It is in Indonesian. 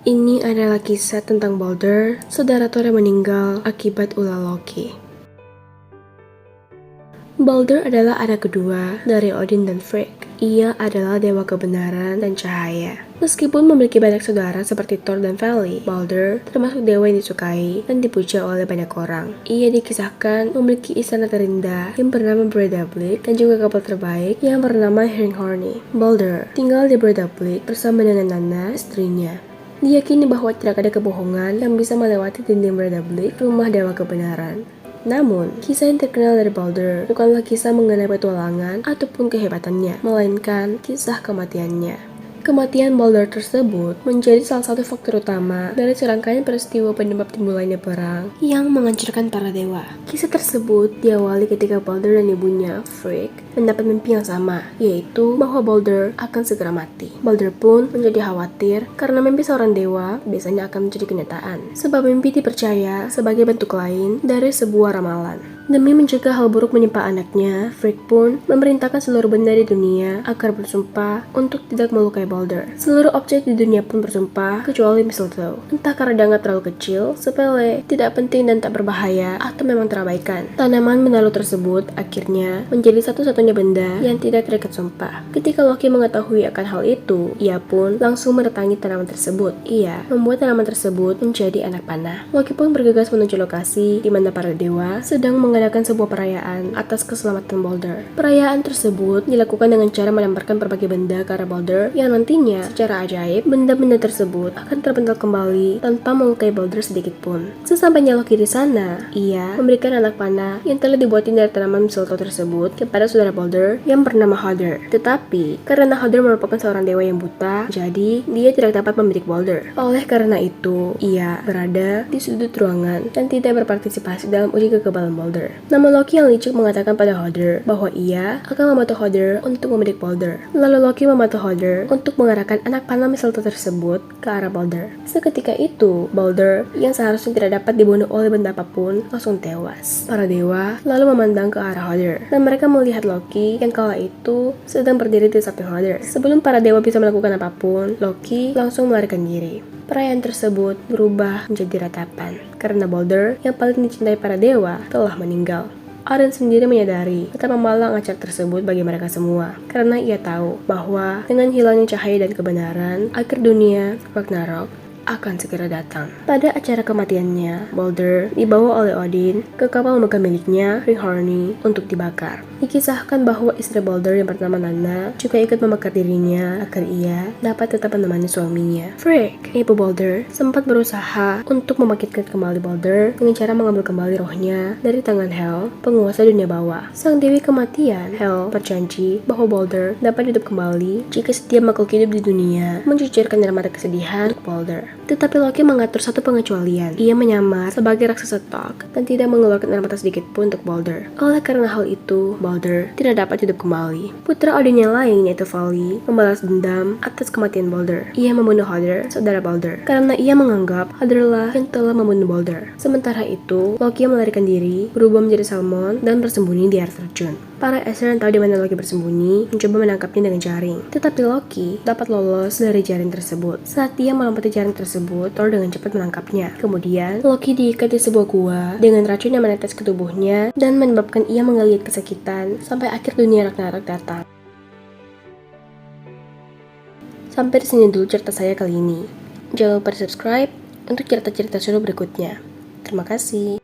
Ini adalah kisah tentang Baldur, saudara Thor yang meninggal akibat ulah Loki. Baldur adalah anak kedua dari Odin dan Frigg. Ia adalah dewa kebenaran dan cahaya. Meskipun memiliki banyak saudara seperti Thor dan Vali, Baldur termasuk dewa yang disukai dan dipuja oleh banyak orang. Ia dikisahkan memiliki istana terindah yang bernama Breidablik dan juga kapal terbaik yang bernama Hringhorni. Baldur tinggal di Breidablik bersama dengan Nanna, istrinya. Diyakini bahwa tidak ada kebohongan yang bisa melewati dinding Breidablik, rumah dewa kebenaran. Namun, kisah yang terkenal dari Baldur bukanlah kisah mengenai petualangan ataupun kehebatannya, melainkan kisah kematiannya. Kematian Baldur tersebut menjadi salah satu faktor utama dari serangkaian peristiwa penyebab timbulnya perang yang menghancurkan para dewa. Kisah tersebut diawali ketika Baldur dan ibunya, Frigg, mendapat mimpi yang sama, yaitu bahwa Baldur akan segera mati. Baldur pun menjadi khawatir karena mimpi seorang dewa biasanya akan menjadi kenyataan, sebab mimpi dipercaya sebagai bentuk lain dari sebuah ramalan. Demi mencegah hal buruk menimpa anaknya, Frigg pun memerintahkan seluruh benda di dunia agar bersumpah untuk tidak melukai Baldur. Seluruh objek di dunia pun bersumpah kecuali mistletoe. Entah karena dianggap terlalu kecil, sepele, tidak penting dan tak berbahaya, atau memang terabaikan. Tanaman menalu tersebut akhirnya menjadi satu-satunya benda yang tidak terikat sumpah. Ketika Loki mengetahui akan hal itu, ia pun langsung mendatangi tanaman tersebut. Ia membuat tanaman tersebut menjadi anak panah. Loki pun bergegas menuju lokasi di mana para dewa sedang mengadakan sebuah perayaan atas keselamatan Baldur. Perayaan tersebut dilakukan dengan cara melemparkan berbagai benda ke arah Baldur yang nantinya secara ajaib benda-benda tersebut akan terbentuk kembali tanpa melukai Baldur sedikit pun. Sesampainya Loki di sana, ia memberikan anak panah yang telah dibuatin dari tanaman mistletoe tersebut kepada saudara Baldur yang bernama Hoder. Tetapi karena Hoder merupakan seorang dewa yang buta, jadi dia tidak dapat membidik Baldur. Oleh karena itu, ia berada di sudut ruangan dan tidak berpartisipasi dalam uji kekebalan Baldur. Namun Loki yang licik mengatakan pada Hoder bahwa ia akan membantu Hoder untuk membidik Baldur. Lalu Loki membantu Hoder untuk mengarahkan anak panah mistletoe tersebut ke arah Baldur. Seketika itu, Baldur yang seharusnya tidak dapat dibunuh oleh benda apapun langsung tewas. Para dewa lalu memandang ke arah Hoder dan mereka melihat Loki yang kala itu sedang berdiri di samping Hoder. Sebelum para dewa bisa melakukan apapun, Loki langsung melarikan diri. Perayaan tersebut berubah menjadi ratapan karena Baldur yang paling dicintai para dewa telah meninggal. Odin sendiri menyadari betapa malang acara tersebut bagi mereka semua karena ia tahu bahwa dengan hilangnya cahaya dan kebenaran, akhir dunia Ragnarok akan segera datang. Pada acara kematiannya, Baldur dibawa oleh Odin ke kapal megah miliknya, Hringhorni, untuk dibakar. Dikisahkan bahwa istri Baldur yang bernama Nanna juga ikut membakar dirinya agar ia dapat tetap menemani suaminya. Frigg, ibu Baldur, sempat berusaha untuk membangkitkan kembali Baldur dengan cara mengambil kembali rohnya dari tangan Hel, penguasa dunia bawah. Sang dewi kematian, Hel, berjanji bahwa Baldur dapat hidup kembali jika setiap makhluk hidup di dunia mencucurkan air mata kesedihan untuk Baldur. Tetapi Loki mengatur satu pengecualian. Ia menyamar sebagai raksasa Thok dan tidak mengeluarkan air mata sedikit pun untuk Baldur. Oleh karena hal itu, Baldur tidak dapat hidup kembali. Putra Odin yang lain, yaitu Vali, membalas dendam atas kematian Baldur. Ia membunuh Hoder, saudara Baldur, karena ia menganggap Hoder lah yang telah membunuh Baldur. Sementara itu, Loki yang melarikan diri, berubah menjadi salmon dan bersembunyi di air terjun. Para Aesir yang tahu di mana Loki bersembunyi mencoba menangkapnya dengan jaring. Tetapi Loki dapat lolos dari jaring tersebut. Saat dia melompati jaring tersebut, Thor dengan cepat menangkapnya. Kemudian, Loki diikat di sebuah gua dengan racun yang menetes ke tubuhnya dan menyebabkan ia menggigit kesakitan sampai akhir dunia Ragnarok datang. Sampai di sini dulu cerita saya kali ini. Jangan lupa di subscribe untuk cerita-cerita seru berikutnya. Terima kasih.